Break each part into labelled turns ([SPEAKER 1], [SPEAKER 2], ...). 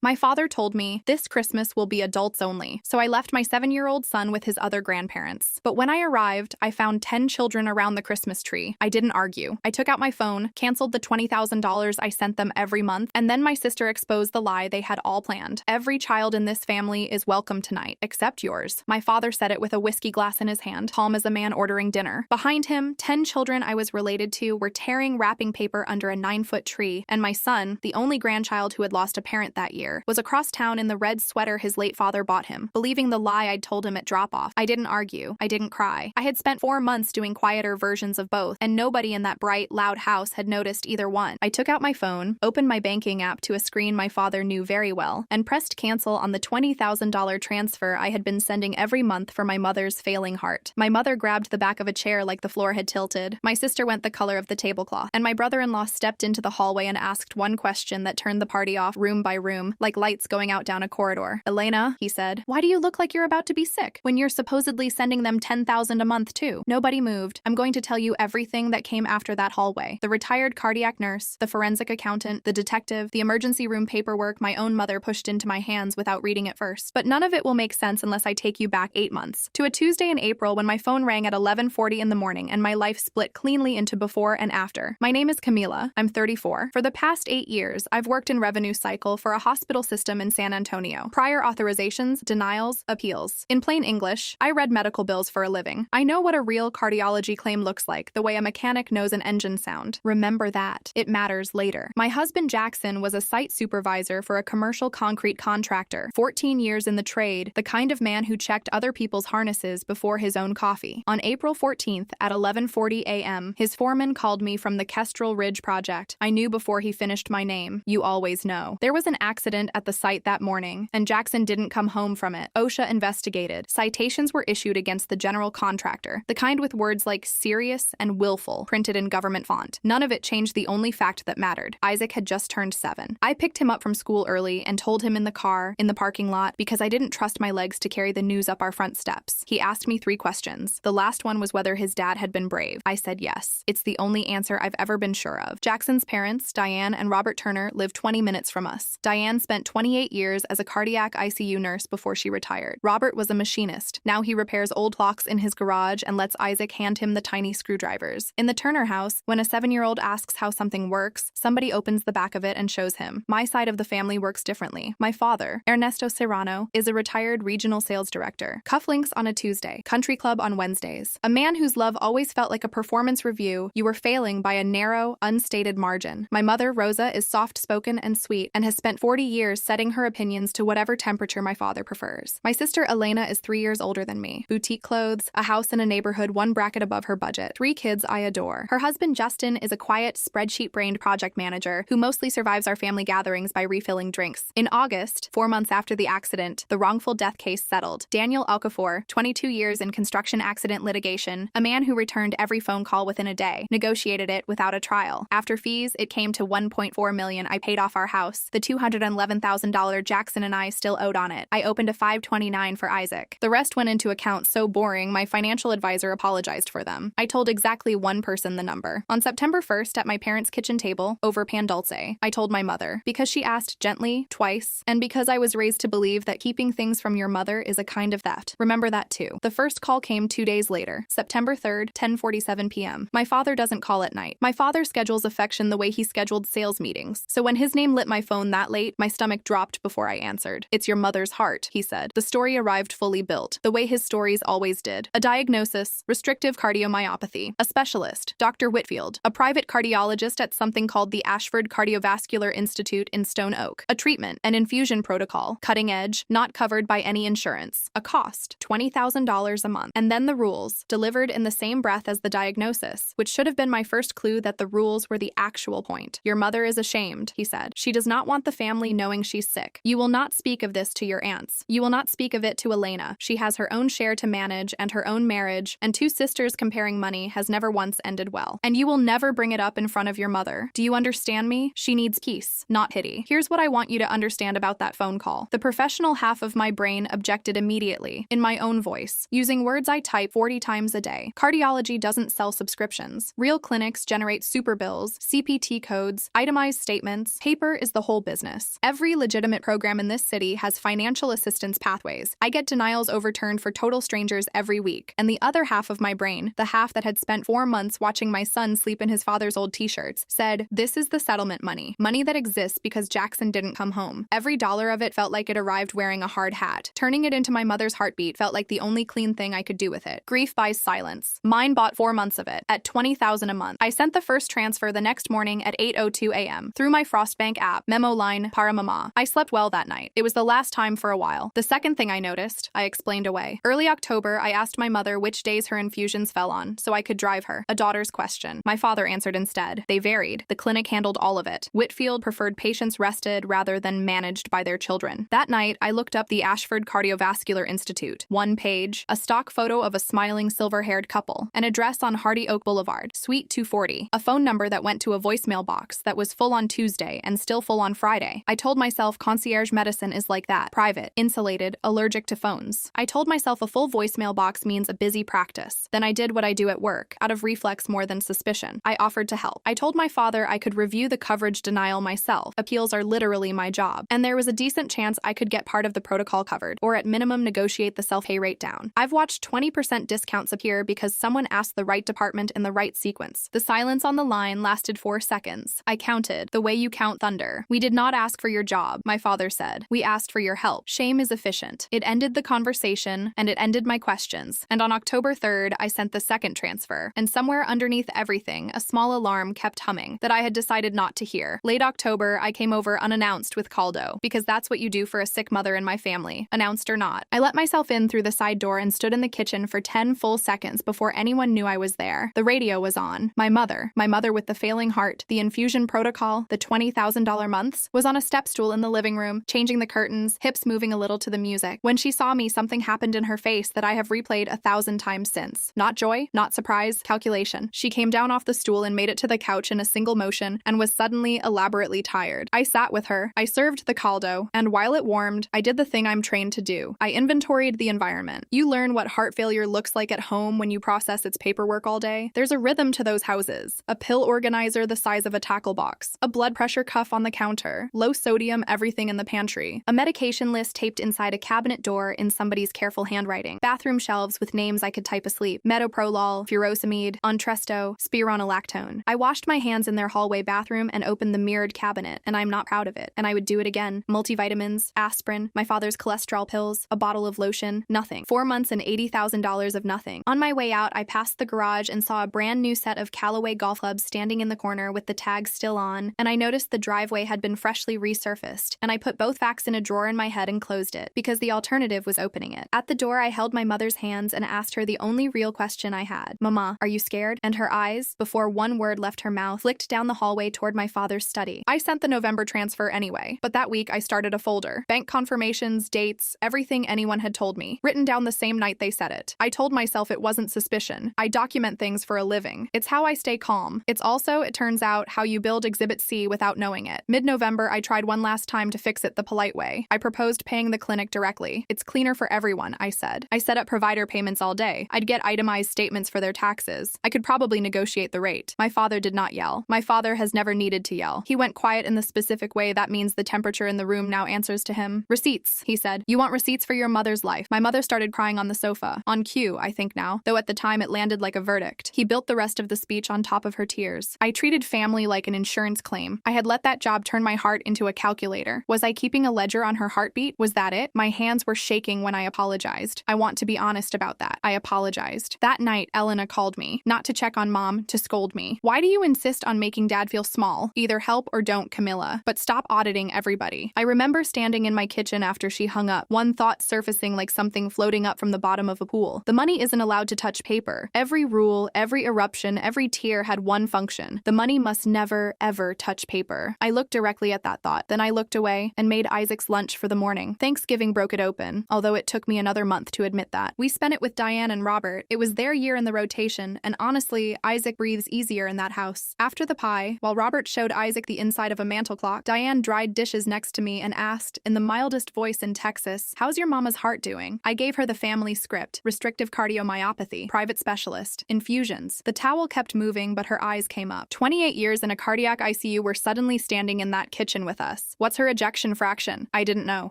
[SPEAKER 1] My father told me this Christmas will be adults only, so I left my 7-year-old son with his other grandparents. But when I arrived, I found 10 children around the Christmas tree. I didn't argue. I took out my phone, canceled the $20,000 I sent them every month, and then my sister exposed the lie they had all planned. Every child in this family is welcome tonight, except yours. My father said it with a whiskey glass in his hand, calm as a man ordering dinner. Behind him, 10 children I was related to were tearing wrapping paper under a 9-foot tree, and my son, the only grandchild who had lost a parent that year, was across town in the red sweater his late father bought him, believing the lie I'd told him at drop-off. I didn't argue. I didn't cry. I had spent 4 months doing quieter versions of both, and nobody in that bright, loud house had noticed either one. I took out my phone, opened my banking app to a screen my father knew very well, and pressed cancel on the $20,000 transfer I had been sending every month for my mother's failing heart. My mother grabbed the back of a chair like the floor had tilted. My sister went the color of the tablecloth, and my brother-in-law stepped into the hallway and asked one question that turned the party off room by room, like lights going out down a corridor. "Elena," he said, "why do you look like you're about to be sick when you're supposedly sending them $10,000 a month too?" Nobody moved. I'm going to tell you everything that came after that hallway. The retired cardiac nurse, the forensic accountant, the detective, the emergency room paperwork my own mother pushed into my hands without reading it first. But none of it will make sense unless I take you back 8 months. To a Tuesday in April when my phone rang at 11:40 in the morning and my life split cleanly into before and after. My name is Camila. I'm 34. For the past 8 years, I've worked in revenue cycle for a hospital system in San Antonio. Prior authorizations, denials, appeals. In plain English, I read medical bills for a living. I know what a real cardiology claim looks like, the way a mechanic knows an engine sound. Remember that. It matters later. My husband Jackson was a site supervisor for a commercial concrete contractor, 14 years in the trade, the kind of man who checked other people's harnesses before his own coffee. On April 14th at 11:40 a.m., his foreman called me from the Kestrel Ridge project. I knew before he finished my name. You always know. There was an accident at the site that morning, and Jackson didn't come home from it. OSHA investigated. Citations were issued against the general contractor, the kind with words like serious and willful printed in government font. None of it changed the only fact that mattered. Isaac had just turned 7. I picked him up from school early and told him in the car, in the parking lot, because I didn't trust my legs to carry the news up our front steps. He asked me 3 questions. The last one was whether his dad had been brave. I said yes. It's the only answer I've ever been sure of. Jackson's parents, Diane and Robert Turner, lived 20 minutes from us. Diane spent 28 years as a cardiac ICU nurse before she retired. Robert was a machinist. Now he repairs old clocks in his garage and lets Isaac hand him the tiny screwdrivers. In the Turner house, when a 7-year-old asks how something works, somebody opens the back of it and shows him. My side of the family works differently. My father, Ernesto Serrano, is a retired regional sales director. Cufflinks on a Tuesday, country club on Wednesdays. A man whose love always felt like a performance review you were failing by a narrow, unstated margin. My mother, Rosa, is soft-spoken and sweet and has spent 40 years setting her opinions to whatever temperature my father prefers. My sister Elena is 3 years older than me. Boutique clothes, a house in a neighborhood 1 bracket above her budget. 3 kids I adore. Her husband Justin is a quiet, spreadsheet-brained project manager who mostly survives our family gatherings by refilling drinks. In August, 4 months after the accident, the wrongful death case settled. Daniel Alcafor, 22 years in construction accident litigation, a man who returned every phone call within a day, negotiated it without a trial. After fees, it came to $1.4 million. I paid off our house. The $211,000 Jackson and I still owed on it. I opened a 529 for Isaac. The rest went into accounts so boring, my financial advisor apologized for them. I told exactly one person the number. On September 1st, at my parents' kitchen table, over pan dulce, I told my mother, because she asked gently, twice, and because I was raised to believe that keeping things from your mother is a kind of theft. Remember that too. The first call came 2 days later, September 3rd, 10:47 p.m. My father doesn't call at night. My father schedules affection the way he scheduled sales meetings. So when his name lit my phone that late, my stomach dropped before I answered. "It's your mother's heart," he said. The story arrived fully built, the way his stories always did. A diagnosis, restrictive cardiomyopathy. A specialist, Dr. Whitfield, a private cardiologist at something called the Ashford Cardiovascular Institute in Stone Oak. A treatment, an infusion protocol, cutting edge, not covered by any insurance. A cost, $20,000 a month. And then the rules, delivered in the same breath as the diagnosis, which should have been my first clue that the rules were the actual point. "Your mother is ashamed," he said. "She does not want the family knowing she's sick. You will not speak of this to your aunts. You will not speak of it to Elena. She has her own share to manage and her own marriage, and 2 sisters comparing money has never once ended well. And you will never bring it up in front of your mother. Do you understand me? She needs peace, not pity." Here's what I want you to understand about that phone call. The professional half of my brain objected immediately, in my own voice, using words I type 40 times a day. Cardiology doesn't sell subscriptions. Real clinics generate super bills, CPT codes, itemized statements. Paper is the whole business. Every legitimate program in this city has financial assistance pathways. I get denials overturned for total strangers every week. And the other half of my brain, the half that had spent 4 months watching my son sleep in his father's old t-shirts, said, this is the settlement money. Money that exists because Jackson didn't come home. Every dollar of it felt like it arrived wearing a hard hat. Turning it into my mother's heartbeat felt like the only clean thing I could do with it. Grief buys silence. Mine bought 4 months of it, at $20,000 a month. I sent the first transfer the next morning at 8:02 a.m. through my Frostbank app, memo line, para mama. I slept well that night. It was the last time for a while. The second thing I noticed, I explained away. Early October, I asked my mother which days her infusions fell on, so I could drive her. A daughter's question. My father answered instead. They varied. The clinic handled all of it. Whitfield preferred patients rested rather than managed by their children. That night, I looked up the Ashford Cardiovascular Institute. 1 page, a stock photo of a smiling silver-haired couple, an address on Hardy Oak Boulevard, Suite 240, a phone number that went to a voicemail box that was full on Tuesday and still full on Friday. I told myself concierge medicine is like that, private, insulated, allergic to phones. I told myself a full voicemail box means a busy practice. Then I did what I do at work, out of reflex more than suspicion. I offered to help. I told my father I could review the coverage denial myself. Appeals are literally my job. And there was a decent chance I could get part of the protocol covered, or at minimum negotiate the self-pay rate down. I've watched 20% discounts appear because someone asked the right department in the right sequence. The silence on the line lasted 4 seconds. I counted, the way you count thunder. We did not ask for your job, my father said. We asked for your help. Shame is efficient. It ended the conversation, and it ended my questions. And on October 3rd, I sent the second transfer. And somewhere underneath everything, a small alarm kept humming that I had decided not to hear. Late October, I came over unannounced with Caldo, because that's what you do for a sick mother in my family, announced or not. I let myself in through the side door and stood in the kitchen for 10 full seconds before anyone knew I was there. The radio was on. My mother with the failing heart, the infusion protocol, the $20,000 months, was on a step stool in the living room, changing the curtains, hips moving a little to the music. When she saw me, something happened in her face that I have replayed 1,000 times since. Not joy, not surprise, calculation. She came down off the stool and made it to the couch in a single motion and was suddenly elaborately tired. I sat with her. I served the caldo, and while it warmed, I did the thing I'm trained to do. I inventoried the environment. You learn what heart failure looks like at home when you process its paperwork all day. There's a rhythm to those houses. A pill organizer the size of a tackle box. A blood pressure cuff on the counter. Low sodium everything in the pantry. A medication list taped inside a cabinet door in somebody's careful handwriting. Bathroom shelves with names I could type asleep. Metoprolol, furosemide, Entresto, spironolactone. I washed my hands in their hallway bathroom and opened the mirrored cabinet, and I'm not proud of it. And I would do it again. Multivitamins, aspirin, my father's cholesterol pills, a bottle of lotion, nothing. 4 months and $80,000 of nothing. On my way out, I passed the garage and saw a brand new set of Callaway golf clubs standing in the corner with the tags still on, and I noticed the driveway had been freshly resurfaced, and I put both facts in a drawer in my head and closed it, because the alternative was opening it. At the door, I held my mother's hands and asked her the only real question I had. Mama, are you scared? And her eyes, before one word left her mouth, flicked down the hallway toward my father's study. I sent the November transfer anyway, but that week I started a folder. Bank confirmations, dates, everything anyone had told me, written down the same night they said it. I told myself it wasn't suspicion. I document things for a living. It's how I stay calm. It's also, it turns out, how you build Exhibit C without knowing it. Mid-November, I tried one last time to fix it the polite way. I proposed paying the clinic directly. It's cleaner for everyone, I said. I set up provider payments all day. I'd get itemized statements for their taxes. I could probably negotiate the rate. My father did not yell. My father has never needed to yell. He went quiet in the specific way that means the temperature in the room now answers to him. Receipts, he said. You want receipts for your mother's life. My mother started crying on the sofa. On cue, I think now, though at the time it landed like a verdict. He built the rest of the speech on top of her tears. I treated family like an insurance claim. I had let that job turn my heart into a calculator. Was I keeping a ledger on her heartbeat? Was that it? My hands were shaking when I apologized. I want to be honest about that. I apologized. That night, Elena called me. Not to check on Mom, to scold me. Why do you insist on making Dad feel small? Either help or don't, Camilla. But stop auditing everybody. I remember standing in my kitchen after she hung up, one thought surfacing like something floating up from the bottom of a pool. The money isn't allowed to touch paper. Every rule, every eruption, every tear had one function. The money must never, ever touch paper. I looked directly at that thought. Then I looked away and made Isaac's lunch for the morning. Thanksgiving broke it open, although it took me another month to admit that. We spent it with Diane and Robert. It was their year in the rotation, and honestly, Isaac breathes easier in that house. After the pie, while Robert showed Isaac the inside of a mantel clock, Diane dried dishes next to me and asked, in the mildest voice in Texas, "How's your mama's heart doing?" I gave her the family script: restrictive cardiomyopathy, private specialist, infusions. The towel kept moving, but her eyes came up. 28 years in a cardiac ICU were suddenly standing in that kitchen with us. Yes. What's her ejection fraction? I didn't know.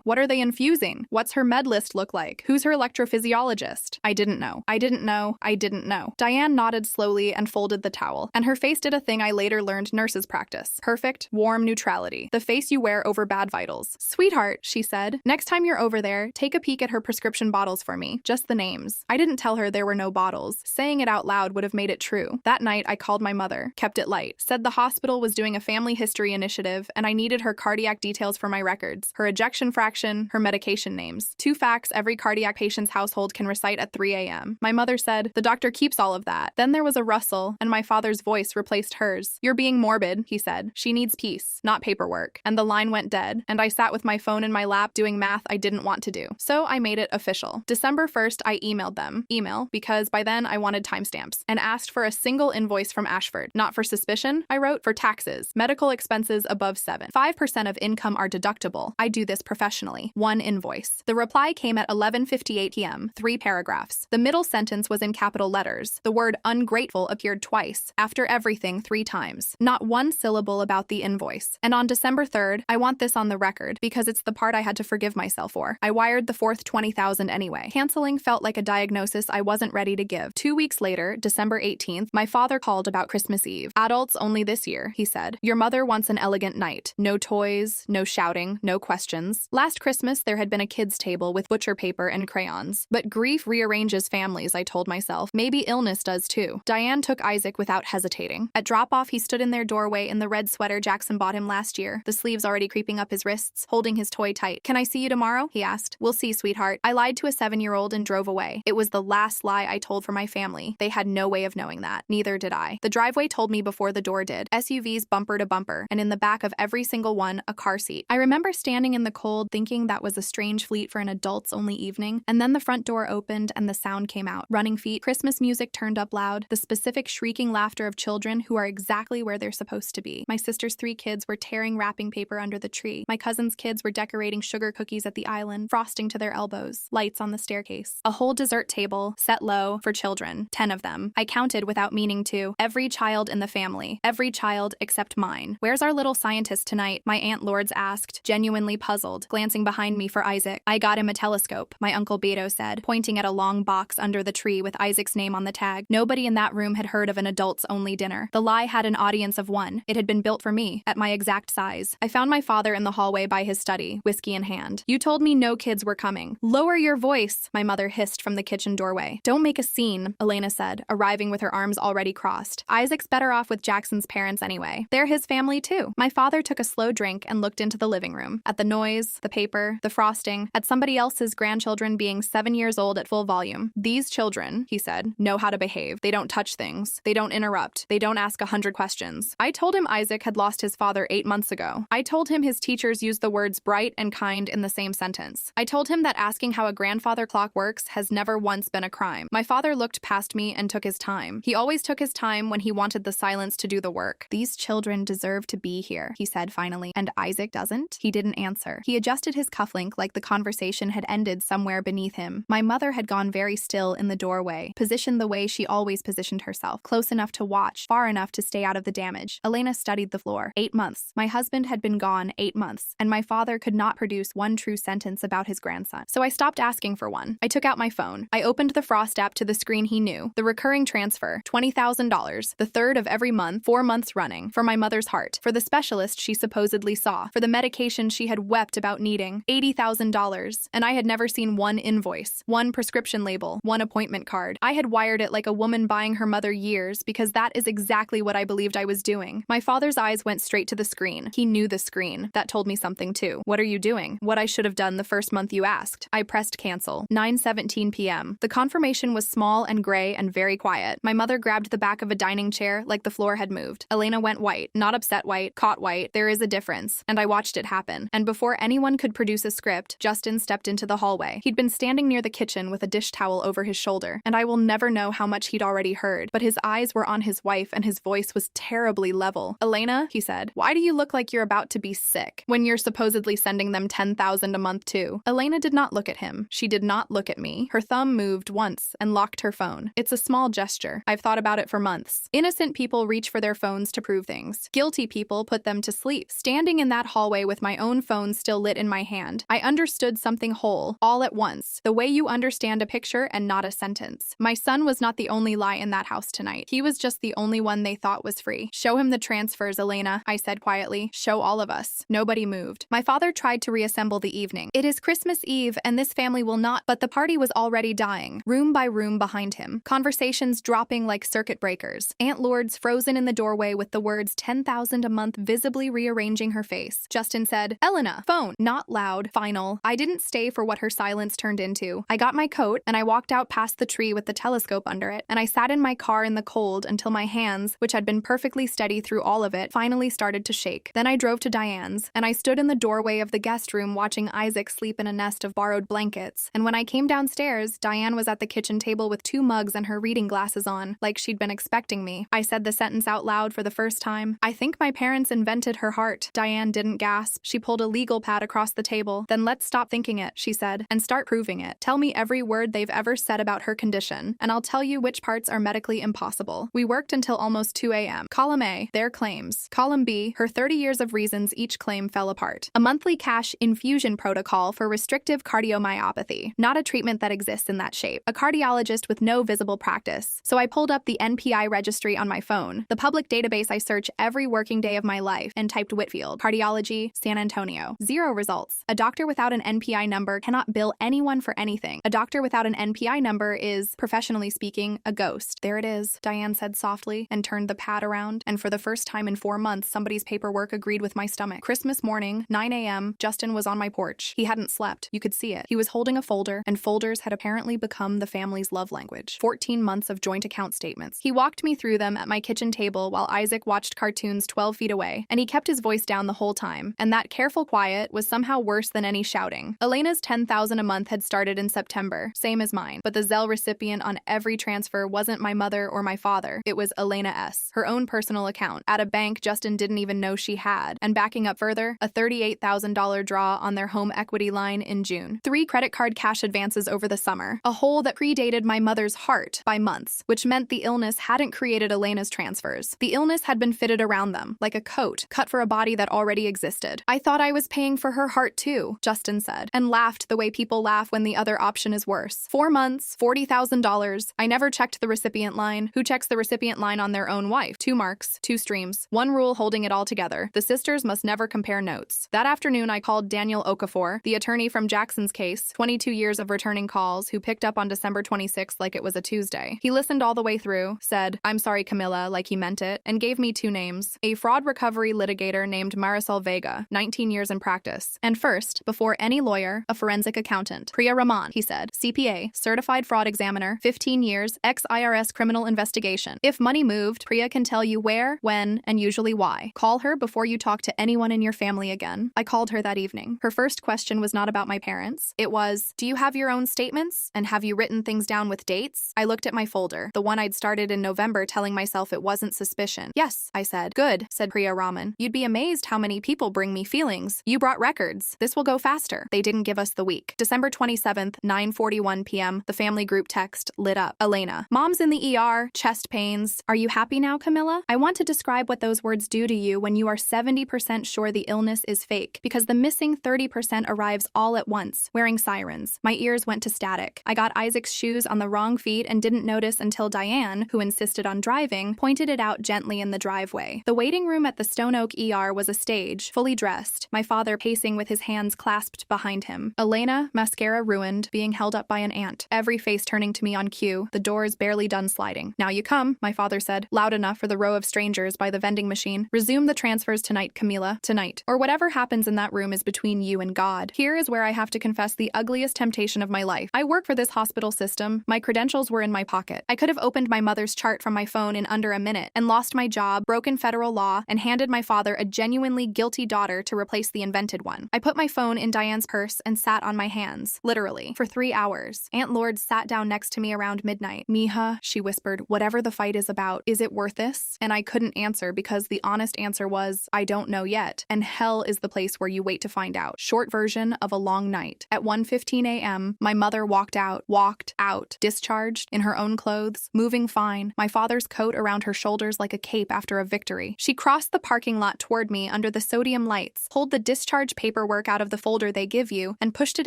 [SPEAKER 1] What are they infusing? What's her med list look like? Who's her electrophysiologist? I didn't know. I didn't know. I didn't know. Diane nodded slowly and folded the towel, and her face did a thing I later learned nurses practice. Perfect, warm neutrality. The face you wear over bad vitals. Sweetheart, she said, next time you're over there, take a peek at her prescription bottles for me. Just the names. I didn't tell her there were no bottles. Saying it out loud would have made it true. That night, I called my mother, kept it light, said the hospital was doing a family history initiative, and I needed her cardiac details for my records, her ejection fraction, her medication names. 2 facts every cardiac patient's household can recite at 3 a.m. My mother said, the doctor keeps all of that. Then there was a rustle, and my father's voice replaced hers. You're being morbid, he said. She needs peace, not paperwork. And the line went dead, and I sat with my phone in my lap doing math I didn't want to do. So I made it official. December 1st, I emailed them. Email, because by then I wanted timestamps, and asked for a single invoice from Ashford. Not for suspicion, I wrote, for taxes. Medical expenses above 7. 5% of income are deductible. I do this professionally. 1 invoice. The reply came at 11:58 p.m. 3 paragraphs. The middle sentence was in capital letters. The word ungrateful appeared twice. After everything, 3 times. Not 1 syllable about the invoice. And on December 3rd, I want this on the record because it's the part I had to forgive myself for. I wired the fourth $20,000 anyway. Canceling felt like a diagnosis I wasn't ready to give. 2 weeks later, December 18th, my father called about Christmas Eve. Adults only this year, he said. Your mother wants an elegant night. No toys, no shouting, no questions. Last Christmas, there had been a kids' table with butcher paper and crayons. But grief rearranges families, I told myself. Maybe illness does too. Diane took Isaac without hesitating. At drop-off, he stood in their doorway in the red sweater Jackson bought him last year, the sleeves already creeping up his wrists, holding his toy tight. Can I see you tomorrow? He asked. We'll see, sweetheart. I lied to a 7-year-old and drove away. It was the last lie I told for my family. They had no way of knowing that. Neither did I. The driveway told me before the door did. SUVs bumper to bumper, and in the back of every single one, a car seat. I remember standing in the cold thinking that was a strange fleet for an adults-only evening, and then the front door opened and the sound came out. Running feet, Christmas music turned up loud, the specific shrieking laughter of children who are exactly where they're supposed to be. My sister's 3 kids were tearing wrapping paper under the tree. My cousin's kids were decorating sugar cookies at the island, frosting to their elbows, lights on the staircase. A whole dessert table, set low, for children, 10 of them. I counted without meaning to. Every child in the family. Every child except mine. Where's our little scientist tonight? My Aunt Lourdes asked, genuinely puzzled, glancing behind me for Isaac. I got him a telescope, my Uncle Beto said, pointing at a long box under the tree with Isaac's name on the tag. Nobody in that room had heard of an adults-only dinner. The lie had an audience of 1. It had been built for me, at my exact size. I found my father in the hallway by his study, whiskey in hand. You told me no kids were coming. Lower your voice, my mother hissed from the kitchen doorway. Don't make a scene, Elena said, arriving with her arms already crossed. Isaac's better off with Jackson's parents anyway. They're his family too. My father took a slow drink and looked into the living room. At the noise, the paper, the frosting, at somebody else's grandchildren being 7 years old at full volume. These children, he said, know how to behave. They don't touch things. They don't interrupt. They don't ask 100 questions. I told him Isaac had lost his father 8 months ago. I told him his teachers use the words bright and kind in the same sentence. I told him that asking how a grandfather clock works has never once been a crime. My father looked past me and took his time. He always took his time when he wanted the silence to do the work. These children deserve to be here, he said finally. And Isaac doesn't? He didn't answer. He adjusted his cufflink like the conversation had ended somewhere beneath him. My mother had gone very still in the doorway, positioned the way she always positioned herself, close enough to watch, far enough to stay out of the damage. Elena studied the floor. 8 months. My husband had been gone 8 months, and my father could not produce one true sentence about his grandson. So I stopped asking for one. I took out my phone. I opened the Frost app to the screen he knew. The recurring transfer, $20,000, the 3rd of every month, 4 months running, for my mother's heart, for the specialist she supposedly saw, for the medication she had wept about needing, $80,000, and I had never seen one invoice, one prescription label, one appointment card. I had wired it like a woman buying her mother years because that is exactly what I believed I was doing. My father's eyes went straight to the screen. He knew the screen. That told me something too. What are you doing? What I should have done the first month you asked. I pressed cancel. 9:17 p.m. The confirmation was small and gray and very quiet. My mother grabbed the back of a dining chair like the floor had moved. Elena went white. Not upset white, caught white. There is a difference. And I watched it happen. And before anyone could produce a script, Justin stepped into the hallway. He'd been standing near the kitchen with a dish towel over his shoulder, and I will never know how much he'd already heard, but his eyes were on his wife and his voice was terribly level. Elena, he said, why do you look like you're about to be sick when you're supposedly sending them $10,000 a month too? Elena did not look at him. She did not look at me. Her thumb moved once and locked her phone. It's a small gesture. I've thought about it for months. Innocent people reach for their phones to prove things. Guilty people put them to sleep. Standing in that hallway with my own phone still lit in my hand, I understood something whole, all at once, the way you understand a picture and not a sentence. My son was not the only lie in that house tonight. He was just the only one they thought was free. Show him the transfers, Elena, I said quietly. Show all of us. Nobody moved. My father tried to reassemble the evening. It is Christmas Eve and this family will not, but the party was already dying, room by room behind him. Conversations dropping like circuit breakers. Aunt Lourdes frozen in the doorway with the words 10,000 a month visibly rearranging her face. Justin said, Elena, phone, not loud, final. I didn't stay for what her silence turned into. I got my coat and I walked out past the tree with the telescope under it, and I sat in my car in the cold until my hands, which had been perfectly steady through all of it, finally started to shake. Then I drove to Diane's, and I stood in the doorway of the guest room watching Isaac sleep in a nest of borrowed blankets. And when I came downstairs, Diane was at the kitchen table with 2 mugs and her reading glasses on, like she'd been expecting me. I said the sentence out loud for the first time. I think my parents invented her heart. Diane didn't gasp. She pulled a legal pad across the table. Then let's stop thinking it, she said, and start proving it. Tell me every word they've ever said about her condition, and I'll tell you which parts are medically impossible. We worked until almost 2 a.m. Column A, their claims. Column B, her 30 years of reasons each claim fell apart. A monthly cash infusion protocol for restrictive cardiomyopathy, not a treatment that exists in that shape. A cardiologist with no visible practice. So I pulled up the NPI registry on my phone, the public database I search every working day of my life, and typed Whitfield, cardiology, San Antonio. 0 results. A doctor without an NPI number cannot bill anyone for anything. A doctor without an NPI number is, professionally speaking, a ghost. There it is, Diane said softly and turned the pad around, and for the first time in 4 months, somebody's paperwork agreed with my stomach. Christmas morning, 9 a.m., Justin was on my porch. He hadn't slept. You could see it. He was holding a folder, and folders had apparently become the family's love language. 14 months of joint account statements. He walked me through them at my kitchen table while Isaac watched cartoons 12 feet away, and he kept his voice down the whole time, and that careful quiet was somehow worse than any shouting. Elena's 10,000 a month had started in September, same as mine, but the Zelle recipient on every transfer wasn't my mother or my father. It was Elena S., her own personal account, at a bank Justin didn't even know she had, and backing up further, a $38,000 draw on their home equity line in June. 3 credit card cash advances over the summer, a hole that predated my mother's heart by months, which meant the illness hadn't created Elena's transfers. The illness had been fitted around them, like a coat, cut for a body that already existed. I thought I was paying for her heart too, Justin said, and laughed the way people laugh when the other option is worse. 4 months, $40,000. I never checked the recipient line. Who checks the recipient line on their own wife? 2 marks, 2 streams, 1 rule holding it all together. The sisters must never compare notes. That afternoon, I called Daniel Okafor, the attorney from Jackson's case, 22 years of returning calls, who picked up on December 26th like it was a Tuesday. He listened all the way through, said, "I'm sorry, Camilla," like he meant it, and gave me 2 names. A fraud recovery litigator named Marisol Vega, 19 years in practice. And first, before any lawyer, a forensic accountant. Priya Raman, he said, CPA, certified fraud examiner, 15 years, ex-IRS criminal investigation. If money moved, Priya can tell you where, when, and usually why. Call her before you talk to anyone in your family again. I called her that evening. Her first question was not about my parents. It was, do you have your own statements? And have you written things down with dates? I looked at my folder, the one I'd started in November, telling myself it wasn't suspicion. Yes, I said. Good, said Priya Raman. You'd be amazed how many people bring me feelings. You brought records. This will go faster. They didn't give us the week. December 27th, 9:41 p.m., the family group text lit up. Elena. Mom's in the ER, chest pains. Are you happy now, Camilla? I want to describe what those words do to you when you are 70% sure the illness is fake, because the missing 30% arrives all at once, wearing sirens. My ears went to static. I got Isaac's shoes on the wrong feet and didn't notice until Diane, who insisted on driving, pointed it out gently in the driveway. The waiting room at the Stone Oak ER was a stage, fully dressed, my father pacing with his hands clasped behind him. Elena, mascara ruined, being held up by an aunt. Every face turning to me on cue, the doors barely done sliding. Now you come, my father said, loud enough for the row of strangers by the vending machine. Resume the transfers tonight, Camilla. Tonight. Or whatever happens in that room is between you and God. Here is where I have to confess the ugliest temptation of my life. I work for this hospital system. My credentials were in my pocket. I could have opened my mother's chart from my phone in under a minute and lost my job, broken federal law, and handed my father a genuinely guilty daughter to replace the invented one. I put my phone in Diane's purse and sat on my hands, literally, for 3 hours. Aunt Lourdes sat down next to me around midnight. Mija, she whispered, whatever the fight is about, is it worth this? And I couldn't answer because the honest answer was, I don't know yet. And hell is the place where you wait to find out. Short version of a long night. At 1:15 a.m., my mother walked out, discharged, in her own clothes, moving fine, my father's coat around her shoulders like a cape after a victory. She crossed the parking lot toward me under under the sodium lights, pulled the discharge paperwork out of the folder they give you, and pushed it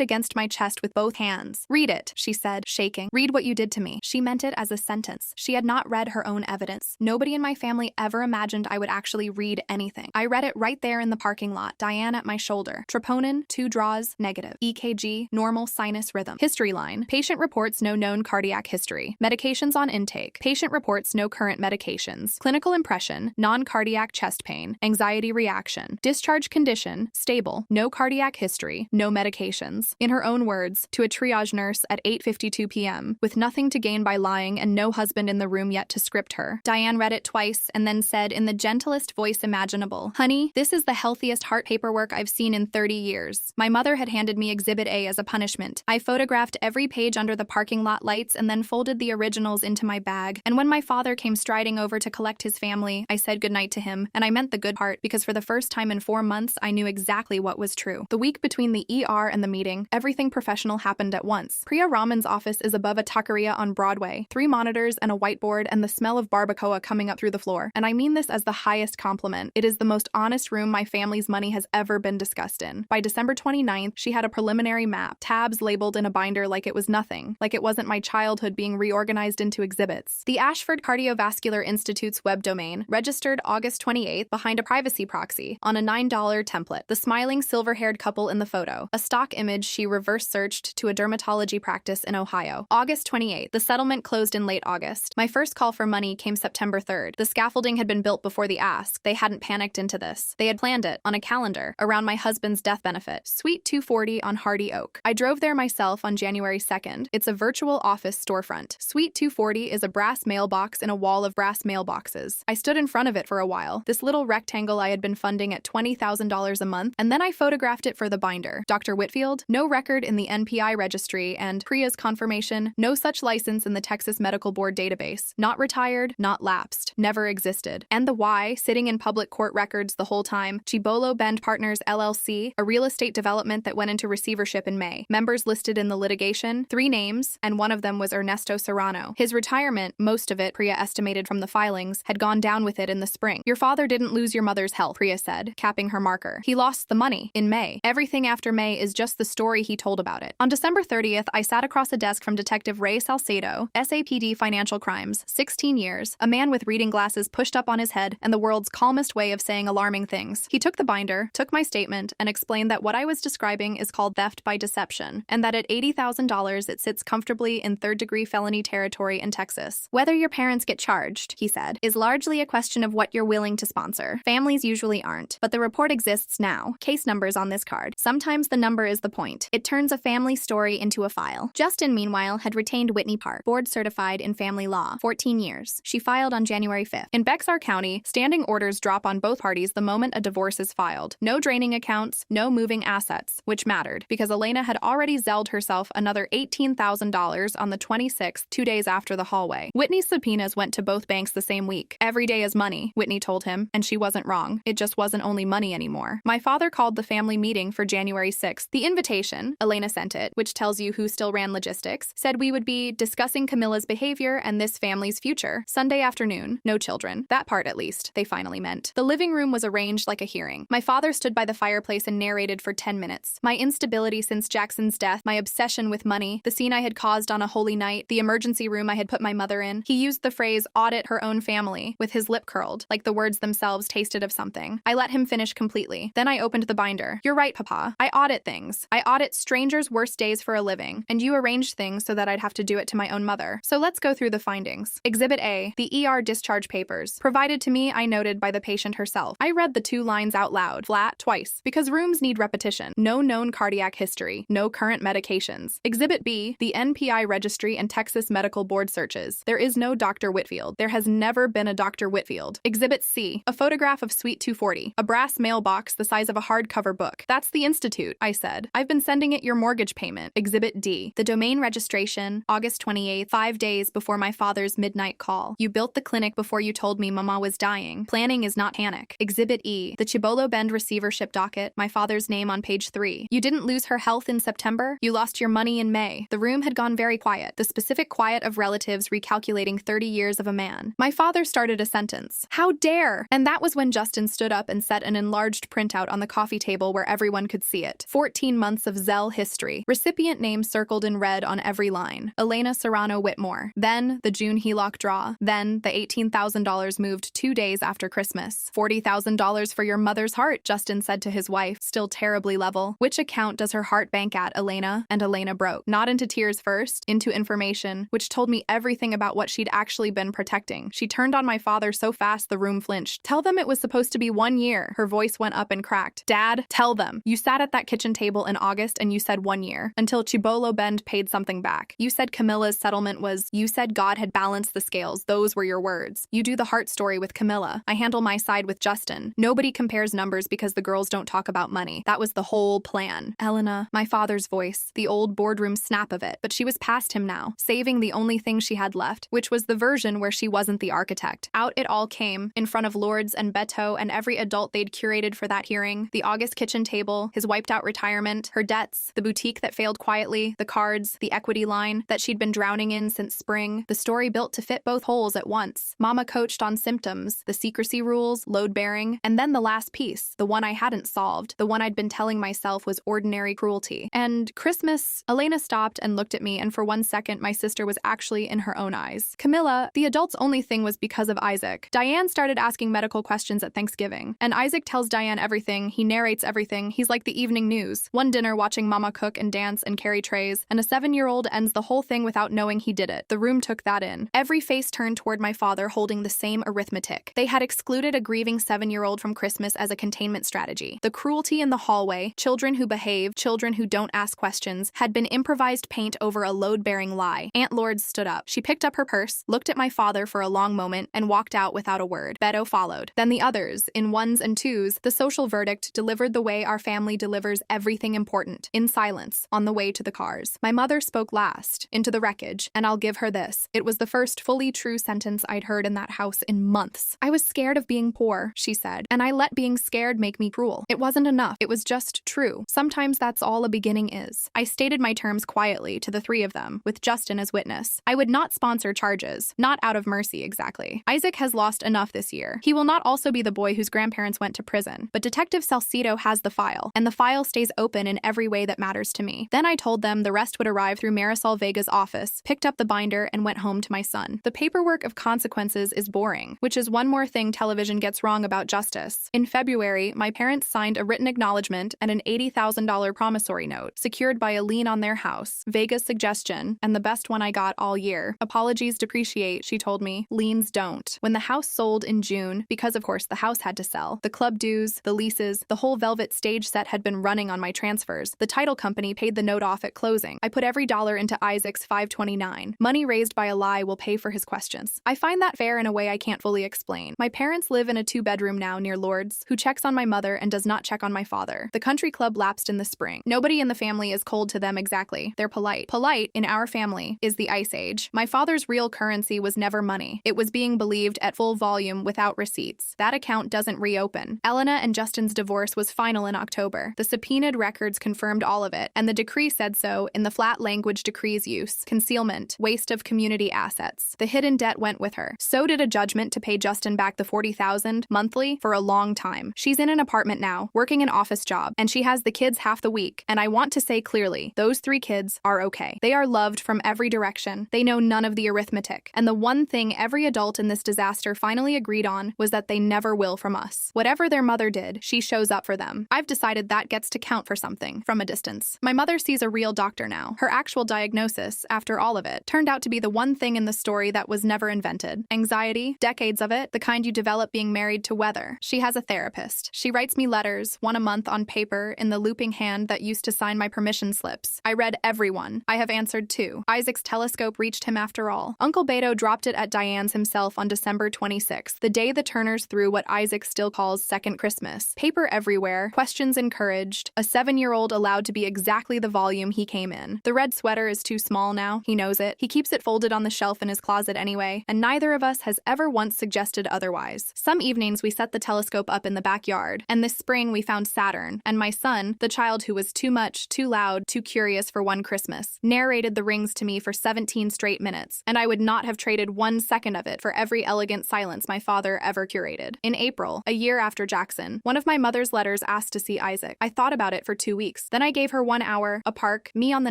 [SPEAKER 1] against my chest with both hands. "Read it," she said, shaking. "Read what you did to me." She meant it as a sentence. She had not read her own evidence. Nobody in my family ever imagined I would actually read anything. I read it right there in the parking lot, Diane at my shoulder. Troponin, 2 draws, negative. EKG, normal sinus rhythm. History line. Patient reports no known cardiac history. Medications on intake. Patient reports no current medications. Clinical impression, non-cardiac chest pain. Anxiety reaction. Discharge condition, stable. No cardiac history. No medications. In her own words, to a triage nurse at 8:52 p.m., with nothing to gain by lying and no husband in the room yet to script her. Diane read it twice and then said in the gentlest voice imaginable, "Honey, this is the healthiest heart paperwork I've seen in 30 years. My mother had handed me Exhibit A as a punishment. I photographed every page under the parking lot lights and then folded the originals into my bag. And when my father came striding over to collect his family, I said goodnight to him, and I meant the good part because for the first time in 4 months, I knew exactly what was true. The week between the ER and the meeting, everything professional happened at once. Priya Raman's office is above a taqueria on Broadway, 3 monitors and a whiteboard and the smell of barbacoa coming up through the floor. And I mean this as the highest compliment. It is the most honest room my family's money has ever been discussed in. By December 29th, she had a preliminary map, tabs labeled in a binder like it was nothing, like it wasn't my childhood being reorganized into exhibits. The Ashford Cardiovascular Institute's web domain, registered August 28th behind a privacy proxy, on a $9 template. The smiling silver-haired couple in the photo, a stock image she reverse searched to a dermatology practice in Ohio. August 28th, the settlement closed in late August. My first call for money came September 3rd. The scaffolding had been built before the ask. They hadn't panicked into this. They had planned it, on a calendar, around my husband's death benefit. Suite 240 on Hardy Oak. I drove there myself on January 2nd. It's a virtual office storefront. Suite 240 is a brass mailbox in a wall of brass mailboxes. I stood in front of it for a while, this little rectangle I had been funding at $20,000 a month, and then I photographed it for the binder. Dr. Whitfield, no record in the NPI registry, and Priya's confirmation, no such license in the Texas Medical Board database. Not retired, not lapsed, never existed. And the why, sitting in public court records the whole time, Chibolo Bend Partners LLC, a real estate development that went into receivership in May. Members listed in the litigation, 3 names, and one of them was Ernesto Serrano. His retirement, most of it, Priya estimated from the filings, had gone down with it in the spring. Your father didn't lose your mother's health, Priya said, capping her marker. He lost the money, in May. Everything after May is just the story he told about it. On December 30th, I sat across a desk from Detective Ray Salcedo, SAPD Financial Crimes, 16 years, a man with reading glasses pushed up on his head and the world's calmest way of saying alarming things. He took the binder, took my statement, and explained that what I was describing is called theft by deception, and that at $80,000 it sits comfortably in third-degree felony territory in Texas. Whether your parents get charged, he said, is largely a question of what you're willing to sponsor. Families usually aren't, but the report exists now. Case numbers on this card. Sometimes the number is the point. It turns a family story into a file. Justin, meanwhile, had retained Whitney Park, board certified in family law, 14 years. She filed on January 5th. In Bexar County, standing orders drop on both parties the moment a divorce is filed. No draining accounts, no moving assets, which mattered, because Elena had already zelled herself another $18,000 on the 26th, 2 days after the hallway. Whitney's subpoenas went to both banks the same week. Every day is money, Whitney told him, and she wasn't wrong. It just wasn't only money anymore. My father called the family meeting for January 6th. The invitation, Elena sent it, which tells you who still ran logistics, said we would be discussing Camilla's behavior and this family's future. Sunday afternoon, no children. That part, at least, they finally meant. The living room was arranged like a hearing. My father stood by the fireplace and narrated for 10 minutes. My instability since Jackson's death, my obsession with money, the scene I had caused on a holy night, the emergency room I had put my mother in. He used the phrase, audit her own family, with his lip curled, like the words themselves tasted of something. I let him finish completely. Then I opened the binder. You're right, Papa. I audit things. I audit strangers' worst days for a living, and you arranged things so that I'd have to do it to my own mother. So let's go through the findings. Exhibit A, the ER discharge papers. Provided to me, I noted, by the patient herself. I read the 2 lines out loud, flat, twice, because rooms need repetition. No known cardiac history. No current medications. Exhibit B, the NPI registry and Texas Medical Board searches. There is no Dr. Whitfield. There has never been a Dr. Whitfield. Exhibit C, a photograph of Suite 240. A brass mailbox the size of a hardcover book. That's the Institute, I said. I've been sending it your mortgage payment. Exhibit D, the domain registration, August 28th, 5 days before my father's midnight call. You built the clinic before you told me Mama was dying. Planning is not panic. Exhibit E, the Chibolo Bend receivership docket, my father's name on page 3. You didn't lose her health in September. You lost your money in May. The room had gone very quiet, the specific quiet of relatives recalculating 30 years of a man. My father started a sentence. How dare! And that was when Justin stood up up and set an enlarged printout on the coffee table where everyone could see it. 14 months of Zell history. Recipient name circled in red on every line. Elena Serrano Whitmore. Then, the June HELOC draw. Then, the $18,000 moved 2 days after Christmas. $40,000 for your mother's heart, Justin said to his wife, still terribly level. Which account does her heart bank at, Elena? And Elena broke. Not into tears first, into information, which told me everything about what she'd actually been protecting. She turned on my father so fast the room flinched. Tell them it was supposed to be 1 year. Her voice went up and cracked. Dad, tell them. You sat at that kitchen table in August and you said 1 year. Until Chibolo Bend paid something back. You said Camilla's settlement was, you said God had balanced the scales. Those were your words. You do the heart story with Camilla. I handle my side with Justin. Nobody compares numbers because the girls don't talk about money. That was the whole plan. Elena, my father's voice, the old boardroom snap of it, but she was past him now, saving the only thing she had left, which was the version where she wasn't the architect. Out it all came, in front of Lourdes and Beto and every adult they'd curated for that hearing, the August kitchen table, his wiped-out retirement, her debts, the boutique that failed quietly, the cards, the equity line that she'd been drowning in since spring, the story built to fit both holes at once. Mama coached on symptoms, the secrecy rules, load-bearing, and then the last piece, the one I hadn't solved, the one I'd been telling myself was ordinary cruelty. And Christmas, Elena stopped and looked at me, and for 1 second my sister was actually in her own eyes. Camilla, the adult's only thing was because of Isaac. Diane started asking medical questions at Thanksgiving, and Isaac tells Diane everything, he narrates everything, he's like the evening news. One dinner watching Mama cook and dance and carry trays, and a 7-year-old ends the whole thing without knowing he did it. The room took that in. Every face turned toward my father holding the same arithmetic. They had excluded a grieving 7-year-old from Christmas as a containment strategy. The cruelty in the hallway, children who behave, children who don't ask questions, had been improvised paint over a load-bearing lie. Aunt Lourdes stood up. She picked up her purse, looked at my father for a long moment, and walked out without a word. Beto followed. Then the others, in ones and twos, the social verdict delivered the way our family delivers everything important, in silence, on the way to the cars. My mother spoke last, into the wreckage, and I'll give her this. It was the first fully true sentence I'd heard in that house in months. I was scared of being poor, she said, and I let being scared make me cruel. It wasn't enough. It was just true. Sometimes that's all a beginning is. I stated my terms quietly to the three of them, with Justin as witness. I would not sponsor charges, not out of mercy exactly. Isaac has lost enough this year. He will not also be the boy whose grandparents went to prison, but Detective Salcido has the file, and the file stays open in every way that matters to me. Then I told them the rest would arrive through Marisol Vega's office, picked up the binder, and went home to my son. The paperwork of consequences is boring, which is one more thing television gets wrong about justice. In February, my parents signed a written acknowledgement and an $80,000 promissory note, secured by a lien on their house, Vega's suggestion, and the best one I got all year. Apologies depreciate, she told me. Liens don't. When the house sold in June, because of course the house had to sell, the club dues, the leases, the whole Velvet stage set had been running on my transfers. The title company paid the note off at closing. I put every dollar into Isaac's 529. Money raised by a lie will pay for his questions. I find that fair in a way I can't fully explain. My parents live in a 2-bedroom now near Lourdes, who checks on my mother and does not check on my father. The country club lapsed in the spring. Nobody in the family is cold to them exactly. They're polite. Polite, in our family, is the Ice Age. My father's real currency was never money. It was being believed at full volume without receipts. That account doesn't reopen. Elena and Justin's divorce was final in October. The subpoenaed records confirmed all of it, and the decree said so in the flat language decree's use. Concealment, waste of community assets. The hidden debt went with her. So did a judgment to pay Justin back the $40,000 monthly for a long time. She's in an apartment now, working an office job, and she has the kids half the week. And I want to say clearly, those 3 kids are okay. They are loved from every direction. They know none of the arithmetic. And the one thing every adult in this disaster finally agreed on was that they never will from us. Whatever their mother did, she shows up for them. I've decided that gets to count for something, from a distance. My mother sees a real doctor now. Her actual diagnosis, after all of it, turned out to be the one thing in the story that was never invented. Anxiety, decades of it, the kind you develop being married to weather. She has a therapist. She writes me letters, 1 a month on paper, in the looping hand that used to sign my permission slips. I read every one. I have answered 2. Isaac's telescope reached him after all. Uncle Beto dropped it at Diane's himself on December 26th, the day the Turners threw what Isaac still calls second Christmas. Paper everywhere, questions encouraged, a 7-year-old allowed to be exactly the volume he came in. The red sweater is too small now, he knows it. He keeps it folded on the shelf in his closet anyway, and neither of us has ever once suggested otherwise. Some evenings we set the telescope up in the backyard, and this spring we found Saturn, and my son, the child who was too much, too loud, too curious for one Christmas, narrated the rings to me for 17 straight minutes, and I would not have traded 1 second of it for every elegant silence my father ever curated. In April, a year after Jackson. One of my mother's letters asked to see Isaac. I thought about it for 2 weeks. Then I gave her 1 hour, a park, me on the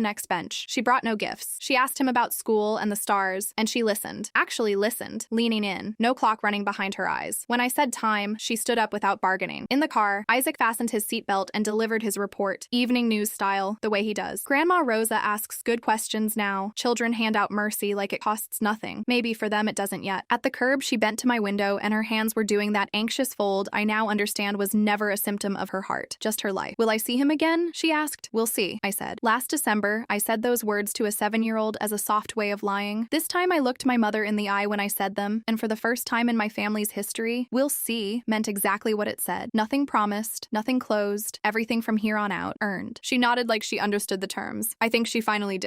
[SPEAKER 1] next bench. She brought no gifts. She asked him about school and the stars, and she listened. Actually listened, leaning in, no clock running behind her eyes. When I said time, she stood up without bargaining. In the car, Isaac fastened his seatbelt and delivered his report, evening news style, the way he does. Grandma Rosa asks good questions now. Children hand out mercy like it costs nothing. Maybe for them it doesn't yet. At the curb, she bent to my window and her hands were doing that anxious fold I now understand was never a symptom of her heart, just her life. Will I see him again? She asked. We'll see, I said. Last December, I said those words to a 7-year-old as a soft way of lying. This time I looked my mother in the eye when I said them, and for the first time in my family's history, we'll see meant exactly what it said. Nothing promised, nothing closed, everything from here on out earned. She nodded like she understood the terms. I think she finally did.